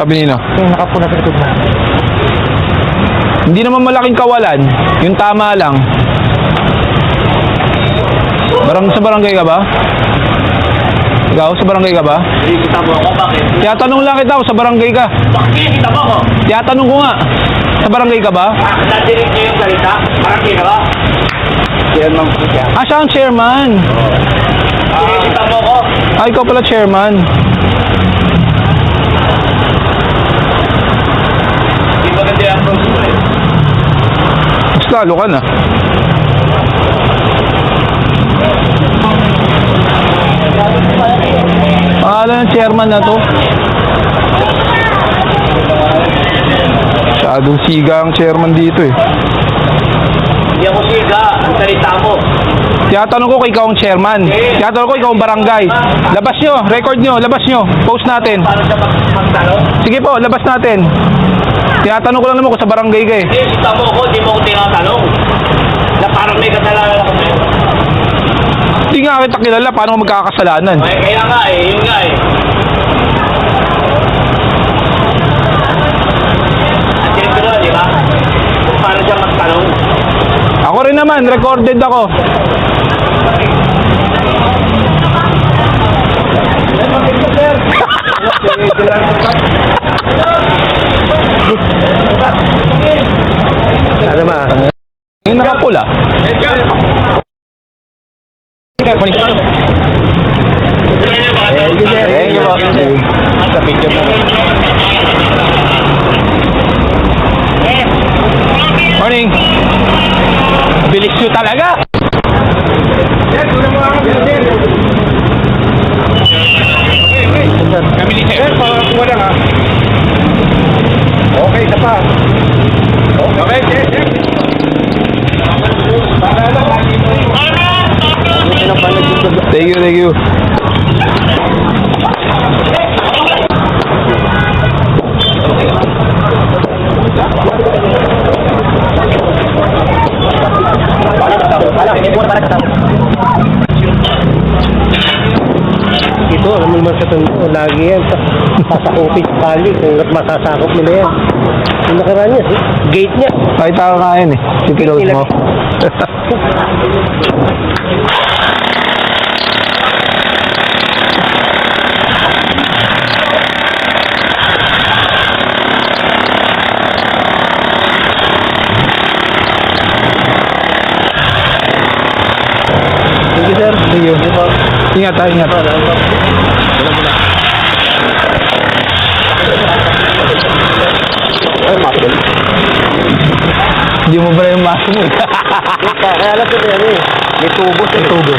sabi nino? Yung nakapula sa likod na. Hindi naman malaking kawalan. Yung tama lang. Sa barangay ka ba? Ikaw, sa barangay ka ba? Hindi kita mo ako, bakit? Tiyatanong lang kita ako, sa barangay ka. Bakit kita mo ako? Tiyatanong ko nga, sa barangay ka ba? Nadinig niyo yung salita? Parang kita ba? Chairman po siya. Ah, siya ang chairman. Kita mo ako? Ah, ikaw pala chairman. Hindi maganda yung approach mo eh. Mas lalo ka na. Pangalan ng chairman na to. Masyadong siga ang chairman dito eh. Hindi ako siga. Ang salita mo. Tiyatanong ko kung ikaw ang chairman. Tiyatanong ko ikaw ang barangay. Labas nyo, record nyo, labas nyo. Post natin. Paano siya magtanong? Sige po, labas natin. Tiyatanong ko lang naman kung sa barangay ka eh. Hindi, kita mo ako. Hindi mo ako tinatanong. Na parang may kasalanan ako sa'yo. Hindi nga kita kilala, paano ko magkakasalanan? Okay, kaya nga eh. Yun nga eh. Ang ko na, di ba? Kung paano siya magtanong. Ako rin naman, recorded ako. Ano ba? Yung nakapula. Thank you, po. Sa picture na. Morning. Bilis nyo talaga. Kami ni Sir. Pangakuha lang ha. Okay, isa pa. Okay, yes, yes. Thank you, thank you. Ito, alam mo naman sa tundo, lagi yan. Sasakupin tali, kung masasakop nila yan. Yung nakaraan niya, gate niya. Kahit ako nga yan eh. Si Pilot mo. Thank you, sir. Thank you. Ingat ha, ingat. Ay, maple. Hindi mo ba yung mask mo? Kaya alam ko yan eh. May tubo. Tubo.